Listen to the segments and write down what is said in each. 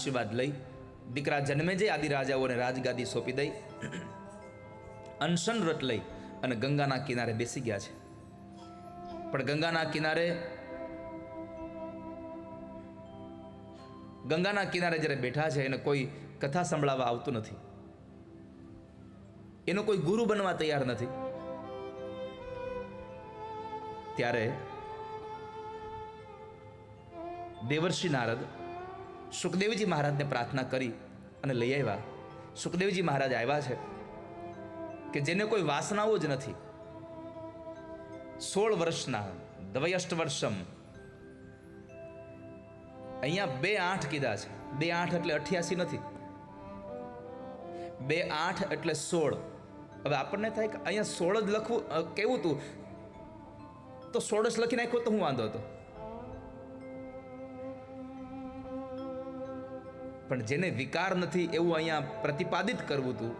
આશીર્વાદ લઈ દીકરા જન્મે જે આદિ રાજાઓને રાજગાદી સોંપી દઈ અનશન વ્રત લઈ અને ગંગાના કિનારે બેસી ગયા છે. પણ ગંગાના કિનારે જ્યારે બેઠા છે એને કોઈ કથા સંભળાવવા આવતું નથી. એનો કોઈ ગુરુ બનવા તૈયાર નથી. ત્યારે દેવર્ષિ નારદ સુખદેવજી મહારાજને પ્રાર્થના કરી અને લઈ આવ્યા. સુખદેવજી મહારાજ આવ્યા છે કે જેને કોઈ વાસનાઓ જ નથી. 16 વર્ષના દ્વયષ્ટ વર્ષમ. અહીંયા 2 8 કીધા છે. 2 8 એટલે 88 નથી. 2 8 એટલે 16. હવે આપણને થાય કે અહીંયા 16 જ લખવું કેવું હતું, તો 16 લખી નાખ્યો તો હું વાંધો હતો. પણ જેને વિકાર નથી એવું અહીંયા પ્રતિપાદિત કરવું હતું.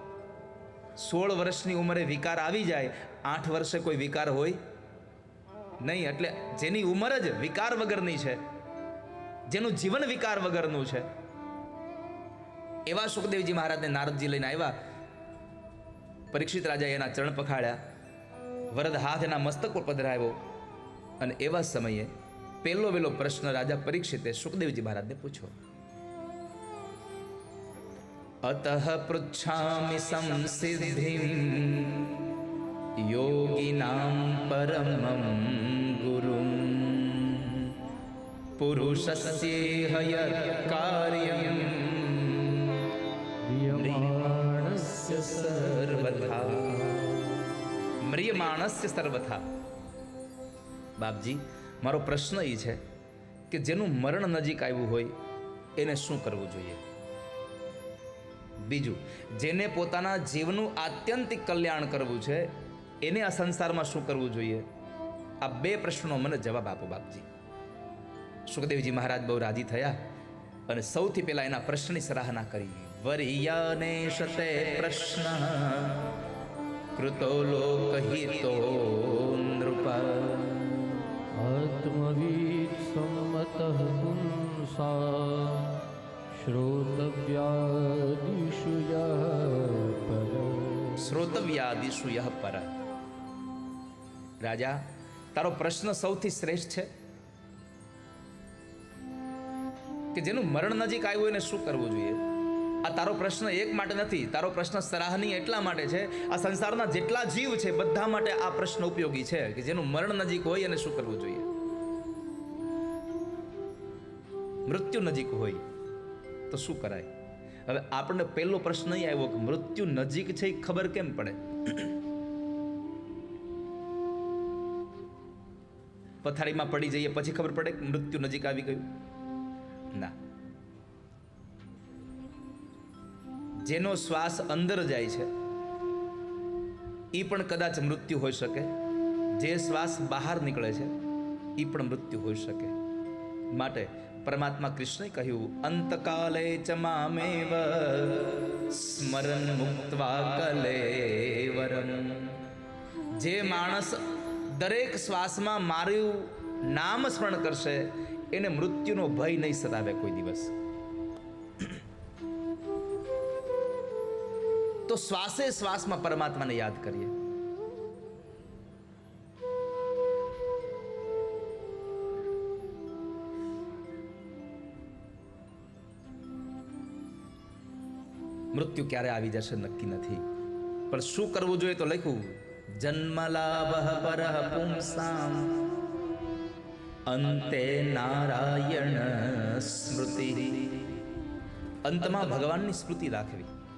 16 વર્ષની ઉંમરે વિકાર આવી જાય, 8 વર્ષે કોઈ વિકાર હોય નહીં. એટલે જેની ઉંમર જ વિકાર વગરની છે, જેનું જીવન વિકાર વગરનું છે, એવા સુખદેવજી મહારાજને નારદજી લઈને આવ્યા. પરીક્ષિત રાજાએ એના ચરણ પખાડ્યા, વરદ હાથ એના મસ્તક પર પધરાવ્યો. અને એવા સમયે પહેલો પ્રશ્ન રાજા પરીક્ષિતે સુખદેવજી મહારાજને પૂછ્યો. અતઃ પૃચ્છામિ સંસિદ્ધિમ યોગિનામ પરમં ગુરુમ પુરુષસ્યેહ યત્ કાર્યમ મ્રિયમાણસ્ય સર્વથા. બાપજી, મારો પ્રશ્ન એ છે કે જેનું મરણ નજીક આવ્યું હોય એને શું કરવું જોઈએ? બીજું, જેને પોતાના જીવનું આત્યંતિક કલ્યાણ કરવું છે એને આ સંસારમાં શું કરવું જોઈએ? આ 2 પ્રશ્નો મને જવાબ આપો બાપજી. સુખદેવજી મહારાજ બહુ રાજી થયા અને સૌથી પહેલા એના પ્રશ્નની સરાહના કરી. વરિયાને શતે પ્રશ્ન કૃતો લોકહિતો નૃપ આત્મવીત સંમતઃ પુંસા શ્રોતવ્યાદિષુ યઃ પર. શ્રોતવ્યાદિષુ યઃ પર. રાજા, તારો પ્રશ્ન સૌથી શ્રેષ્ઠ છે કે જેનું મરણ નજીક આવ્યું એને શું કરવું જોઈએ. આ તારો પ્રશ્ન એક માટે નથી, તારો પ્રશ્ન સરાહનીય એટલા માટે છે, આ સંસારના જેટલા જીવ છે બધા માટે આ પ્રશ્ન ઉપયોગી છે કે જેનું મરણ નજીક હોય એને શું કરવું જોઈએ. મૃત્યુ નજીક હોય તો શું કરાય? હવે આપણને પહેલો પ્રશ્ન નહીં આવ્યો કે મૃત્યુ નજીક છે એ ખબર કેમ પડે? પથારીમાં પડી જઈએ પછી ખબર પડે કે મૃત્યુ નજીક આવી ગયું? ના. જેનો શ્વાસ અંદર જાય છે એ પણ કદાચ મૃત્યુ હોઈ શકે. જે શ્વાસ બહાર નીકળે છે એ પણ મૃત્યુ હોઈ શકે. માટે પરમાત્મા કૃષ્ણે કહ્યું, અંતકાલે ચ મામેવ સ્મરન મુક્ત્વા કલેવરમ. જે માણસ દરેક શ્વાસમાં મારું નામ સ્મરણ કરશે એને મૃત્યુનો ભય નહીં સતાવે કોઈ દિવસ. તો શ્વાસે શ્વાસમાં પરમાત્માને યાદ કરીએ. મૃત્યુ ક્યારે આવી જશે નક્કી નથી, પણ શું કરવું જોઈએ તો લખ્યું, જન્મલાભ પરઃ પુંસામ અંતે નારાયણ સ્મૃતિ. અંતમાં ભગવાનની સ્મૃતિ રાખવી.